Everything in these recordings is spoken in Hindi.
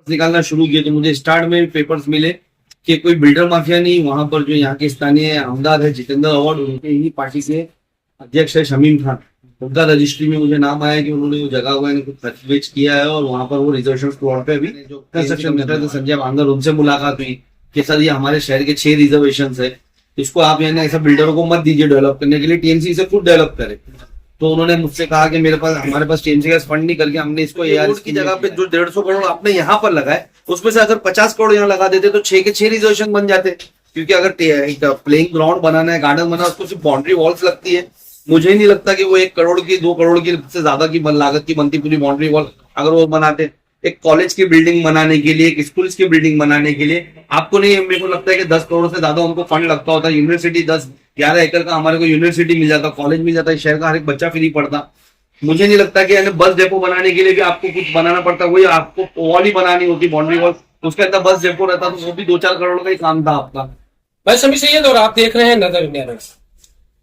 निकालना शुरू किए तो मुझे स्टार्ट में पेपर्स मिले कि कोई बिल्डर माफिया नहीं, वहां पर जो यहाँ के स्थानीय आमदार है जितेंद्र अवार्ड, उनके ही पार्टी के अध्यक्ष है शमीम खान, उनका रजिस्ट्री में मुझे नाम आया कि उन्होंने वो जगह हुआ कुछ खर्च बेच किया है और वहां पर वो रिजर्वेशन प्लॉट पे अभी जो कंस्ट्रक्शन मिनिस्टर संजय बांगर, उनसे मुलाकात हुई कि सर ये हमारे शहर के 6 रिजर्वेशन है, इसको आप यानी ऐसा बिल्डरों को मत दीजिए डेवलप करने के लिए, टीएमसी से खुद डेवलप करे। तो उन्होंने मुझसे कहा कि हमारे पास टीएमसी का फंड नहीं करके हमने इसको एआरएस की जगह पे जो 150 करोड़ आपने यहाँ पर लगाए, उसमें से अगर 50 करोड़ यहाँ लगा देते तो 6 के 6 रिजर्वेशन बन जाते। क्योंकि अगर प्लेइंग ग्राउंड बनाना है, गार्डन बनाना, उसको सिर्फ बाउंड्री वॉल्स लगती है। मुझे नहीं लगता कि वो 1 करोड़ की 2 करोड़ की से ज्यादा की लागत की बनती पूरी बाउंड्री वॉल। अगर वो बनाते एक कॉलेज की बिल्डिंग बनाने के लिए, एक स्कूल की बिल्डिंग बनाने के लिए, आपको नहीं, मेरे को लगता है कि 10 करोड़ से ज्यादा उनको फंड लगता होता। यूनिवर्सिटी 10-11 एकड़ का हमारे को यूनिवर्सिटी मिल जाता, कॉलेज मिल जाता, शहर का हर एक बच्चा फ्री पढ़ता। मुझे नहीं लगता कि बस डेपो बनाने के लिए भी आपको कुछ बनाना पड़ता, वही आपको वॉल ही बनानी होती, बाउंड्री वॉल, उसके अंदर बस डेपो रहता तो वो भी 2-4 करोड़ का ही काम था आपका। भाई सभी सही है। और आप देख रहे हैं नजर इंडिया न्यूज़।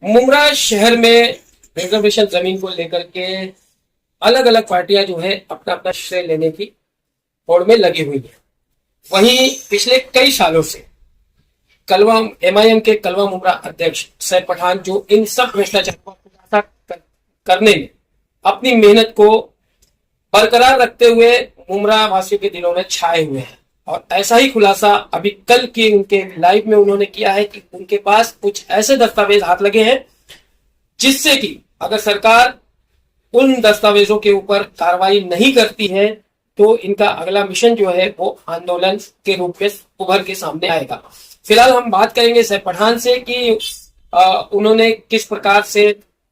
मुमरा शहर में रिजर्वेशन जमीन को लेकर के अलग अलग पार्टियां जो है अपना अपना श्रेय लेने की होड़ में लगी हुई है। वहीं पिछले कई सालों से कलवा एमआईएम के कलवा मुमरा अध्यक्ष सैफ पठान जो इन सब भ्रष्टाचार को खुलासा करने में अपनी मेहनत को बरकरार रखते हुए मुमरा वासियों के दिलों में छाए हुए हैं। और ऐसा ही खुलासा अभी कल के उनके लाइव में उन्होंने किया है कि उनके पास कुछ ऐसे दस्तावेज हाथ लगे हैं जिससे कि अगर सरकार उन दस्तावेजों के ऊपर कार्रवाई नहीं करती है तो इनका अगला मिशन जो है वो आंदोलन के रूप में उभर के सामने आएगा। फिलहाल हम बात करेंगे सैफ पठान से कि उन्होंने किस प्रकार से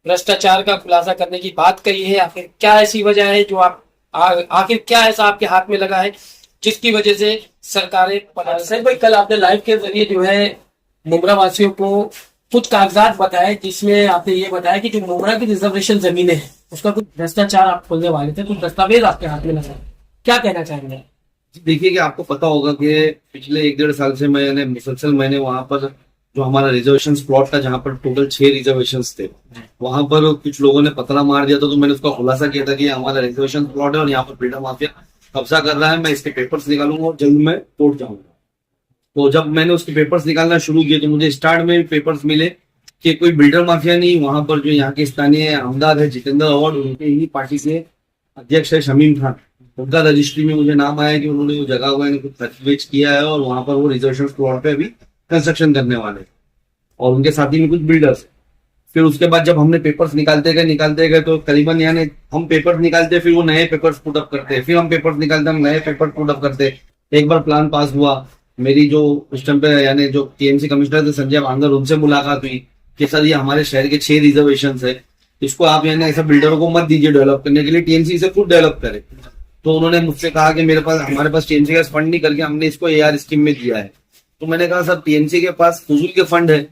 भ्रष्टाचार का खुलासा करने की बात कही है, आखिर क्या ऐसी वजह है जो आखिर क्या ऐसा आपके हाथ में लगा है जिसकी वजह से सरकारें। सैफ भाई, कल आपने लाइव के जरिए जो है मुमरा वासियों को कुछ कागजात बताए जिसमें आपने ये बताया कि जो मुमरा की रिजर्वेशन जमीनें हैं उसका कुछ भ्रष्टाचार आप खोलने वाले थे, कुछ दस्तावेज आपके हाथ में लगा, क्या कहना चाहेंगे? देखिए कि आपको पता होगा कि पिछले 1-1.5 साल से मैंने वहां पर जो हमारा रिजर्वेशन प्लॉट था, जहां पर टोटल 6 रिजर्वेशन थे, वहां पर कुछ लोगों ने पतला मार दिया था। तो मैंने उसका खुलासा किया था कि हमारा रिजर्वेशन प्लॉट है और यहाँ पर बिल्डर माफिया कब्जा कर रहा है, मैं इसके पेपर्स निकालूंगा और जल्द मैं कोर्ट जाऊंगा। तो जब मैंने उसके पेपर्स निकालना शुरू किए तो मुझे स्टार्ट में पेपर्स मिले कि कोई बिल्डर माफिया नहीं, वहां पर जो यहाँ के स्थानीय आमदार है जितेंद्र अवार्ड, उनके ही पार्टी के अध्यक्ष है शमीम खान, उनका रजिस्ट्री में मुझे नाम आया कि उन्होंने वो जगह हुआ कुछ खर्च बेच किया है और वहां पर वो रिजर्वेशन प्लॉट पे अभी कंस्ट्रक्शन करने वाले और उनके साथी में कुछ बिल्डर्स। फिर उसके बाद जब हमने पेपर्स निकालते गए तो करीबन यानी हम पेपर्स निकालते, फिर वो नए पेपर्स पुट अप करते, फिर हम पेपर्स निकालते, हम नए पेपर पुट अप करते। एक बार प्लान पास हुआ, मेरी जो उस टाइम पे यानी जो टीएमसी कमिश्नर थे संजय बांगर, उनसे मुलाकात हुई कि सर ये हमारे शहर के 6 रिजर्वेशन है, इसको आप यानी ऐसा बिल्डरों को मत दीजिए डेवलप करने के लिए, टीएमसी से खुद डेवलप करे। तो उन्होंने मुझसे कहा कि हमारे पास टीएमसी का फंड नहीं करके हमने इसको एआर स्कीम में दिया है। तो मैंने कहा सर टीएमसी के पास फजूल के फंड है,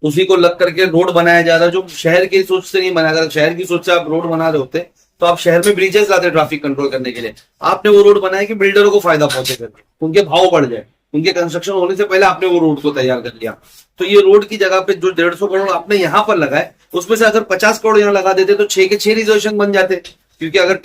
उसी को लग करके रोड बनाया जा रहा है जो शहर की सोच से नहीं बना। अगर शहर की सोच से आप रोड बना रहे होते तो आप शहर में ब्रिजेस लाते ट्रैफिक कंट्रोल करने के लिए। आपने वो रोड बनाया कि बिल्डरों को फायदा पहुंचे करके, उनके भाव बढ़ जाए, उनके कंस्ट्रक्शन होने से पहले आपने वो रोड को तैयार कर लिया। तो ये रोड की जगह पे जो 150 करोड़ आपने यहाँ पर लगाए, उसमें से अगर 50 करोड़ यहाँ लगा देते तो 6 के 6 रिजर्वेशन बन जाते। क्योंकि अगर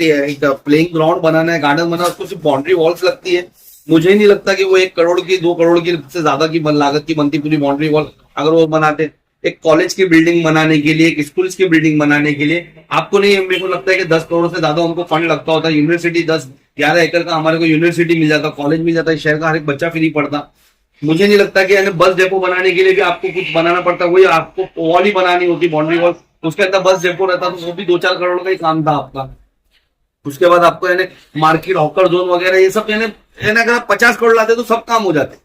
प्लेइंग ग्राउंड बनाना है, गार्डन बनाना, उसको सिर्फ बाउंड्री वॉल्स लगती है। मुझे नहीं लगता कि वो 1 करोड़ की 2 करोड़ की से ज्यादा की लागत की बनती पूरी बाउंड्री वॉल। अगर वो बनाते एक कॉलेज की बिल्डिंग बनाने के लिए, एक स्कूल की बिल्डिंग बनाने के लिए, आपको नहीं, मेरे को लगता है कि 10 करोड़ से ज्यादा उनको फंड लगता होता। यूनिवर्सिटी 10-11 एकड़ का हमारे को यूनिवर्सिटी मिल जाता, कॉलेज मिल जाता, शहर का हर एक बच्चा फ्री पढ़ता। मुझे नहीं लगता कि बस डेपो बनाने के लिए भी आपको कुछ बनाना पड़ता, वही आपको वॉल ही बनानी होती, बाउंड्री वॉल, उसके अंदर बस डेपो रहता तो वो भी 2-4 करोड़ का ही काम था आपका। उसके बाद आपको यानी मार्केट, हॉकर जोन वगैरह ये सब यानी अगर आप 50 करोड़ लाते तो सब काम हो जाते।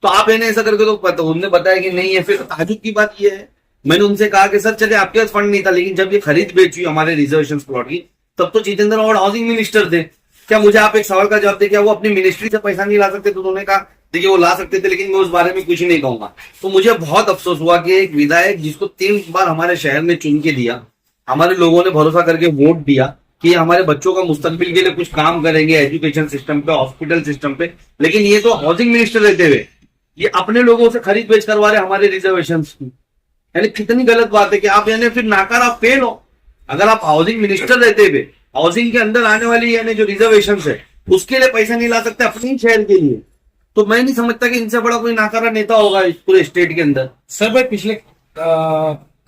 तो आप यानी ऐसा करके तो उन्होंने बताया कि नहीं है। फिर ताजुब की बात ये है, मैंने उनसे कहा कि सर चले आपके पास फंड नहीं था, लेकिन जब ये खरीद बेच हुई हमारे रिजर्वेशन प्लॉट की, तब तो जितेंद्र अवार्ड हाउसिंग मिनिस्टर थे। क्या मुझे आप एक सवाल का जवाब दे, क्या वो अपनी मिनिस्ट्री से पैसा नहीं ला सकते? तो उन्होंने कहा देखिए वो ला सकते थे, लेकिन मैं उस बारे में कुछ नहीं कहूंगा। तो मुझे बहुत अफसोस हुआ कि एक विधायक जिसको 3 बार हमारे शहर में चुन के दिया, हमारे लोगों ने भरोसा करके वोट दिया कि हमारे बच्चों का मुस्तकबिल के लिए कुछ काम करेंगे एजुकेशन सिस्टम पे, हॉस्पिटल सिस्टम पे, लेकिन ये तो हाउसिंग मिनिस्टर रहते हुए ये अपने लोगों से खरीद बेच करवा रहे हमारे रिजर्वेशन की। यानी कितनी गलत बात है कि आप यानी फिर नाकार, आप फेल हो। अगर आप हाउसिंग मिनिस्टर रहते हुए हाउसिंग के अंदर आने वाली यानी जो रिजर्वेशन है उसके लिए पैसा नहीं ला सकते अपने ही शहर के लिए, तो मैं नहीं समझता कि इनसे बड़ा कोई नाकारा नेता होगा इस पूरे स्टेट के अंदर। सर भाई पिछले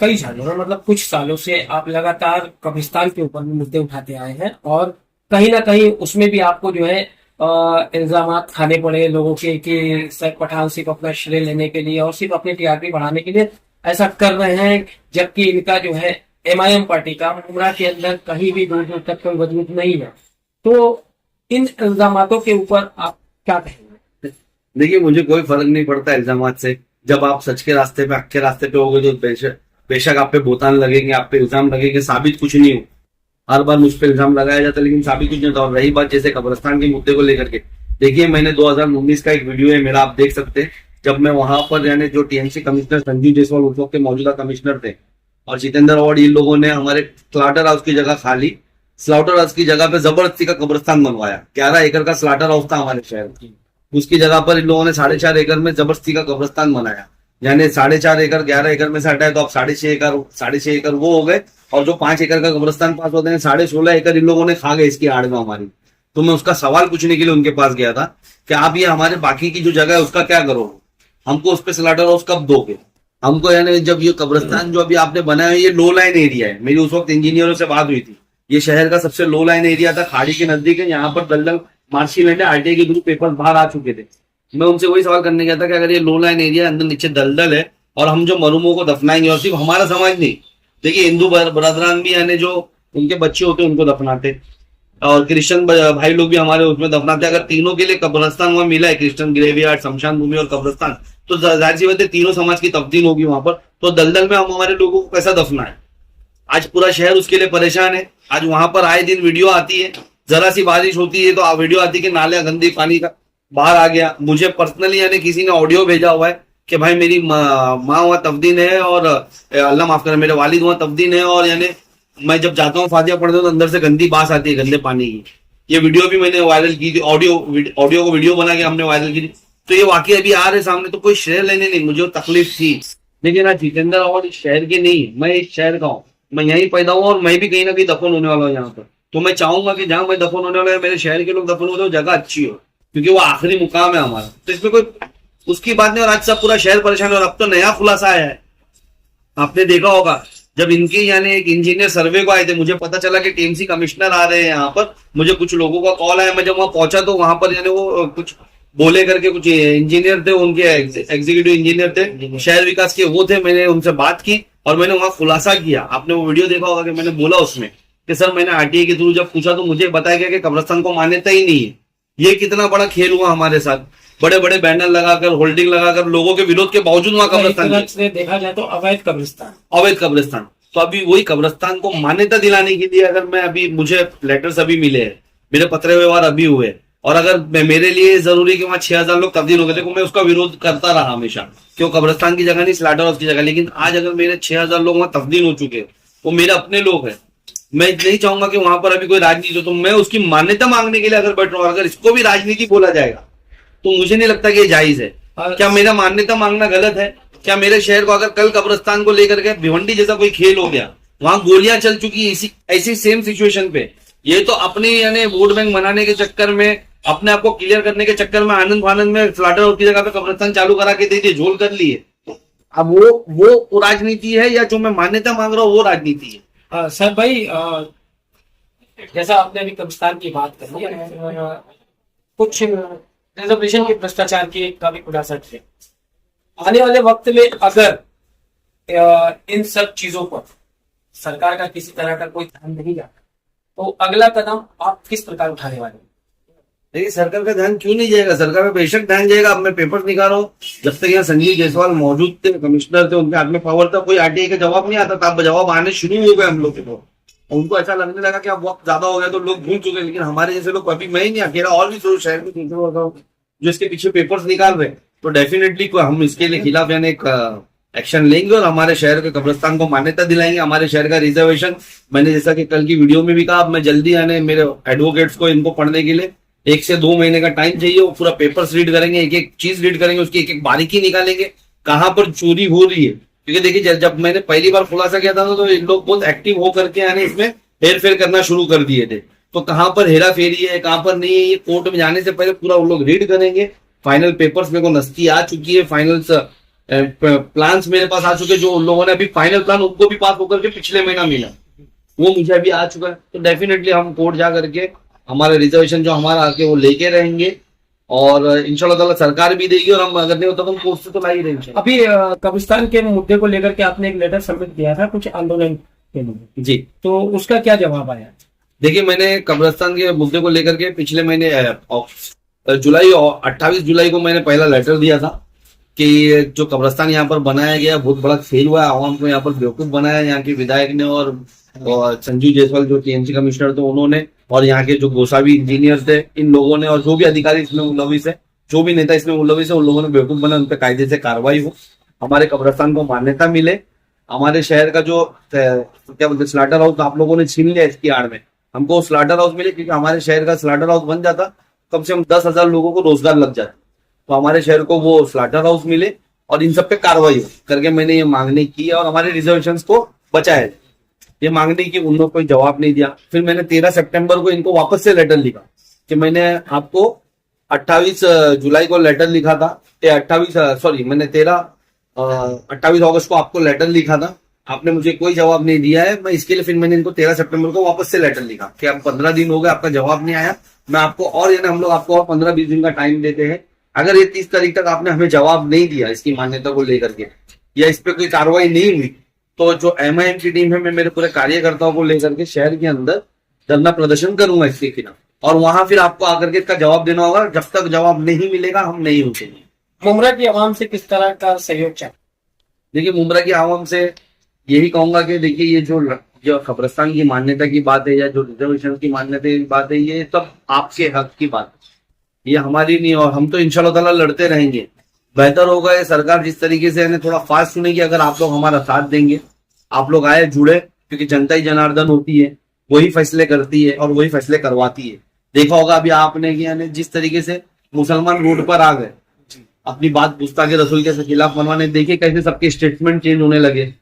कई सालों में मतलब कुछ सालों से आप लगातार कब्रिस्तान के ऊपर भी मुद्दे उठाते आए हैं और कहीं ना कहीं उसमें भी आपको जो है इल्जाम खाने पड़े लोगों के कि सर पठान सिर्फ अपना श्रेय लेने के लिए और सिर्फ अपनी टीआरपी बढ़ाने के लिए ऐसा कर रहे हैं, जबकि इनका जो है एमआईएम पार्टी का मुमरा के अंदर कहीं भी दूर दूर तक कोई वजूद नहीं है। तो इन इल्जामातों के ऊपर आप क्या कहेंगे? देखिए, मुझे कोई फर्क नहीं पड़ता इल्जामात से। जब आप सच के रास्ते पे अच्छे रास्ते पे होगे तो बेशक आप पे बोतान लगेंगे, आप पे इल्जाम लगेंगे, साबित कुछ नहीं हो। हर बार मुझ पे इल्जाम लगाया जाता है लेकिन साबित कुछ नहीं होता। और रही बात जैसे कब्रिस्तान के मुद्दे को लेकर के, देखिए मैंने 2019 का एक वीडियो है मेरा, आप देख सकते हैं, जब मैं वहां पर यानी जो टीएमसी कमिश्नर संजीव जायसवाल उस वक्त के मौजूदा कमिश्नर थे और जितेंद्र अवार्ड, इन लोगों ने हमारे स्लाटर हाउस की जगह खाली, स्लाटर हाउस की जगह पे जबरदस्ती का कब्रिस्तान बनवाया। 11 एकड़ का स्लाटर हाउस था हमारे शहर की, उसकी जगह पर इन लोगों ने 4.5 एकड़ में जबरदस्ती का कब्रिस्तान बनाया। यानी 4.5 एकड़ 11 एकड़ में से हटाए तो अब 6.5 एकड़ वो हो गए, और जो 5 एकड़ का कब्रिस्तान पास होते हैं 16.5 एकड़ इन लोगों ने खा गए इसकी आड़ में हमारी। तो मैं उसका सवाल पूछने के लिए उनके पास गया था कि आप ये हमारे बाकी की जो जगह है उसका क्या करोगे, हमको उस पर स्लाटर हाउस कब दोगे हमको। यानी जब ये कब्रिस्तान जो अभी आपने बनाया है ये लो लाइन एरिया है, मेरी उस वक्त इंजीनियरों से बात हुई थी, ये शहर का सबसे लो लाइन एरिया था, खाड़ी के नजदीक है, यहाँ पर दलदल मार्शीलैंड है, आरटीआई के थ्रू पेपर बाहर आ चुके थे। मैं उनसे वही सवाल करने गया था कि अगर ये लो लाइन एरिया अंदर नीचे दलदल है और हम जो मरूमों को दफनाएंगे, और सिर्फ हमारा समाज नहीं, देखिए हिंदू बरदरान भी यानी जो उनके बच्चे होते हैं उनको दफनाते, और क्रिश्चियन भाई लोग भी हमारे उसमें दफनाते। अगर तीनों के लिए कब्रिस्तान वहां मिला है, क्रिश्चियन ग्रेवयार्ड, शमशान भूमि और कब्रिस्तान, तो जाहिर सी बात है तीनों समाज की तब्दील होगी वहां पर। तो दलदल में हम हमारे लोगों को कैसा दफनाएं? आज पूरा शहर उसके लिए परेशान है। आज वहां पर आए दिन वीडियो आती है, जरा सी बारिश होती है तो वीडियो आती है कि नाले गंदी पानी का बाहर आ गया। मुझे पर्सनली यानी किसी ने ऑडियो भेजा हुआ है कि भाई मेरी माँ वहां तब्दीन है और अल्लाह माफ करे मेरे वालिद वहां तब्दीन है, और यानी मैं जब जाता हूँ फातिहा पढ़ने तो अंदर से गंदी बास आती है गंदे पानी की। ये वीडियो भी मैंने वायरल की थी, ऑडियो को वीडियो बना के हमने वायरल की थी। तो ये वाकई अभी आ रहे सामने, तो कोई श्रेय लेने नहीं, मुझे तकलीफ थी, लेकिन आज जितेंद्र अवार्ड इस शहर के नहीं, मैं इस शहर का हूँ, मैं यहीं पैदा हुआ और मैं भी कहीं ना कहीं दफन होने वाला हूँ यहाँ पर। तो मैं चाहूंगा कि जहां मैं दफन होने वाला है मेरे शहर के लोग दफन होते हो जगह अच्छी हो, क्योंकि वो आखिरी मुकाम है हमारा। तो इसमें कोई उसकी बात नहीं। और आज सब पूरा शहर परेशान है। और अब तो नया खुलासा आया है, आपने देखा होगा, जब इनके यानी एक इंजीनियर सर्वे को आए थे, मुझे पता चला कि टीएमसी कमिश्नर आ रहे हैं यहाँ पर, मुझे कुछ लोगों का कॉल आया। मैं जब वहां पहुंचा तो वहां पर यानी वो कुछ बोले करके कुछ इंजीनियर थे, उनके एग्जीक्यूटिव इंजीनियर थे शहर विकास के, वो थे। मैंने उनसे बात की और मैंने वहां खुलासा किया। आपने वो वीडियो देखा होगा कि मैंने बोला उसमें कि सर मैंने आरटीआई के थ्रू जब पूछा तो मुझे बताया गया कि कब्रिस्तान को मान्यता ही नहीं है। ये कितना बड़ा खेल हुआ हमारे साथ, बड़े बड़े बैनर लगाकर, होल्डिंग लगाकर, लोगों के विरोध के बावजूद वहां कब्रिस्तान से देखा जाए तो अवैध कब्रिस्तान। तो अभी वही कब्रिस्तान को मान्यता दिलाने के लिए अगर मैं अभी, मुझे लेटर्स अभी मिले हैं, मेरे पत्र व्यवहार अभी हुए, और अगर मेरे लिए जरूरी कि वहां 6000 लोग तब्दील हो गए, देखो मैं उसका विरोध करता रहा हमेशा, क्यों कब्रिस्तान की जगह नहीं, स्लाटर हाउस की जगह। लेकिन आज अगर मेरे 6000 लोग वहां तब्दील हो चुके, वो मेरे अपने लोग हैं, मैं नहीं चाहूंगा कि वहां पर अभी कोई राजनीति हो। तो मैं उसकी मान्यता मांगने के लिए अगर बैठ रहा हूं, अगर इसको भी राजनीति बोला जाएगा तो मुझे नहीं लगता कि ये जायज है। क्या मेरा मान्यता मांगना गलत है? क्या मेरे शहर को अगर कल कब्रिस्तान को लेकर के भिवंडी जैसा कोई खेल हो गया, वहां गोलियां चल चुकी ऐसी सेम सिचुएशन पे, ये तो अपने यानी वोट बैंक बनाने के चक्कर में, अपने आप को क्लियर करने के चक्कर में आनंद फानंद में स्लाटर हाउस की जगह पे कब्रिस्तान चालू करा के दे दिए, झोल कर लिए। अब वो राजनीति है या जो मैं मान्यता मांग रहा हूँ वो राजनीति है? सर भाई जैसा आपने अभी कब्रिस्तान की बात करी, कुछ रिजर्वेशन के भ्रष्टाचार की का भी खुलासा किया। आने वाले वक्त में अगर इन सब चीजों पर सरकार का किसी तरह का कोई ध्यान नहीं जाता तो अगला कदम आप किस प्रकार उठाने वाले हैं? देखिए, सरकार का ध्यान क्यों नहीं जाएगा? सरकार का बेशक ध्यान जाएगा। अब मैं पेपर निकाल रहा हूँ, जब तक यहाँ संजीव जायसवाल मौजूद थे, कमिश्नर थे, उनके हाथ में पावर था, कोई आरटीआई का जवाब नहीं आता था। अब जवाब आने शुरू हो गए हम लोग के। उनको ऐसा लगने लगा कि अब वक्त ज्यादा हो गया तो लोग भूल चुके। लेकिन हमारे जैसे लोग, अभी मैं ही नहीं अकेला, और भी तो शहर में जो इसके पीछे पेपर्स निकाल रहे, तो डेफिनेटली हम इसके लिए खिलाफ यानी एक एक्शन लेंगे और हमारे शहर के कब्रिस्तान को मान्यता दिलाएंगे। हमारे शहर का रिजर्वेशन, मैंने जैसा कि कल की वीडियो में भी कहा, अब मैं जल्दी यानी मेरे एडवोकेट्स को इनको पढ़ने के लिए 1 से 2 महीने का टाइम चाहिए। वो पूरा पेपर्स रीड करेंगे, एक एक चीज रीड करेंगे, उसकी एक एक बारीकी निकालेंगे, कहाँ पर चोरी हो रही है। क्योंकि देखिए, जब मैंने पहली बार खुलासा किया था तो इन लोग बहुत एक्टिव होकर के यानी इसमें हेर फेर करना शुरू कर दिए थे। तो कहाँ पर हेरा फेरी है, कहाँ पर नहीं है, ये कोर्ट में जाने से पहले पूरा वो लोग रीड करेंगे। फाइनल पेपर्स मेरे को नस्ती आ चुकी है, फाइनल प्लान्स मेरे पास आ चुके हैं। जो उन लोगों ने अभी फाइनल प्लान उनको भी पास होकर के पिछले महीना मिला, वो मुझे अभी आ चुका है। तो डेफिनेटली हम कोर्ट जा करके हमारे रिजर्वेशन जो हमारा आके वो लेके रहेंगे, और इंशाल्लाह ताला सरकार भी देगी, और हम अगर नहीं होता तो हम कोर्ट से तो ला ही रहेंगे। अभी कब्रिस्तान के मुद्दे को लेकर के आपने एक लेटर सबमिट किया था कुछ आंदोलन के लिए, जी, तो उसका क्या जवाब आया? देखिए, मैंने कब्रिस्तान के मुद्दे को लेकर के पिछले महीने जुलाई 28 जुलाई को मैंने पहला लेटर दिया था कि जो कब्रिस्तान यहाँ पर बनाया गया बहुत बड़ा फेल हुआ है, आवाम को यहाँ पर बेवकूफ बनाया यहाँ के विधायक ने, और संजू जायसवाल जो टीएमसी कमिश्नर थे उन्होंने, और यहाँ के जो गोसावी इंजीनियर थे, इन लोगों ने, और जो भी अधिकारी इसमें मुलविस है, जो भी नेता इसमें मुलविस है, उन लोगों ने बेवकूफ बना, उन पर कायदे से कार्रवाई हो, हमारे कब्रिस्तान को मान्यता मिले। हमारे शहर का जो क्या बोलते स्लाटर हाउस आप लोगों ने छीन लिया, इसकी आड़ में हमको स्लाटर हाउस मिले, क्योंकि हमारे शहर का स्लाटर हाउस बन जाता कम से कम 10,000 लोगों को रोजगार लग जाता। तो हमारे शहर को वो स्लाटर हाउस मिले और इन सब पे कार्रवाई हो करके मैंने ये मांगनी की, और हमारे रिजर्वेशंस को बचाया। ये मांगने की उन लोग कोई जवाब नहीं दिया। फिर मैंने 13 सितंबर को इनको वापस से लेटर लिखा कि मैंने आपको 28 जुलाई को लेटर लिखा था, 28 अगस्त को आपको लेटर लिखा था, आपने मुझे कोई जवाब नहीं दिया है। मैं इसके लिए फिर मैंने इनको 13 सितंबर को वापस से लेटर लिखा कि अब 15 दिन हो गए, आपका जवाब नहीं आया, मैं आपको और यानी हम लोग आपको और 15-20 दिन का टाइम देते हैं। अगर ये 30 तारीख तक आपने हमें जवाब नहीं दिया इसकी मान्यता को लेकर के, या इस पे कोई कार्रवाई नहीं हुई, तो जो MIM की टीम है, मैं मेरे पूरे कार्यकर्ताओं को लेकर के शहर के अंदर धरना प्रदर्शन करूंगा इसके खिलाफ, और वहां फिर आपको आकर के इसका जवाब देना होगा। जब तक जवाब नहीं मिलेगा हम नहीं उठेंगे। मुमरा की आवाम से किस तरह का सहयोग चाहिए? देखिए, मुमरा की आवाम से यही कहूंगा कि देखिए, ये जो कब्रिस्तान की मान्यता की बात है, या जो रिजर्वेशन की मान्यता की बात है, ये सब आपके हक की बात है, ये हमारी नहीं। और हम तो इंशाल्लाह ताला लड़ते रहेंगे। बेहतर होगा ये सरकार जिस तरीके से यानी थोड़ा फास्ट सुनेगी, अगर आप लोग हमारा साथ देंगे, आप लोग आए जुड़े, क्योंकि जनता ही जनार्दन होती है, वही फैसले करती है और वही फैसले करवाती है। देखा होगा अभी आपने कि यानी जिस तरीके से मुसलमान रोड पर आ गए अपनी बात गुस्ताखी रसूल के खिलाफ मनवाने, देखिए कैसे सबके स्टेटमेंट चेंज होने लगे।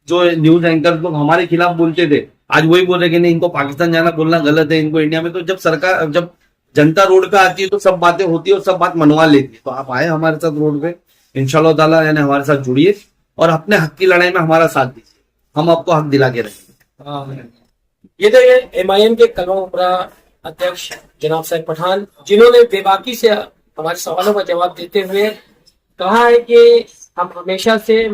जो न्यूज एंकर लोग हमारे खिलाफ बोलते थे, आज वही बोल रहे कि नहीं, इनको पाकिस्तान जाना बोलना गलत है, इनको इंडिया में। तो जब जनता रोड पे आती है तो सब बातें होती है और सब बात मनवा लेती है। तो आप आए हमारे साथ रोड पे, इंशाल्लाह ताला यानी हमारे साथ जुड़िए और अपने हक की लड़ाई में हमारा साथ दीजिए, हम आपको हक दिला के रहेंगे। ये तो ये MIM के कलवा मुमरा अध्यक्ष जनाब साहिब पठान, जिन्होंने बेबाकी से हमारे सवालों का जवाब देते हुए कहा है कि हम हमेशा से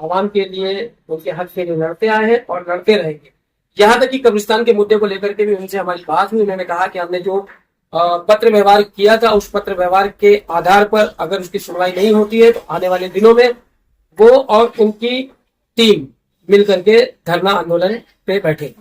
आवाम के लिए, उनके हक के लिए लड़ते आए हैं और लड़ते रहेंगे। यहाँ तक कि कब्रिस्तान के मुद्दे को लेकर के भी उनसे हमारी बात हुई। उन्होंने कहा कि हमने जो पत्र व्यवहार किया था, उस पत्र व्यवहार के आधार पर अगर उसकी सुनवाई नहीं होती है तो आने वाले दिनों में वो और उनकी टीम मिलकर के धरना आंदोलन पे बैठेगी।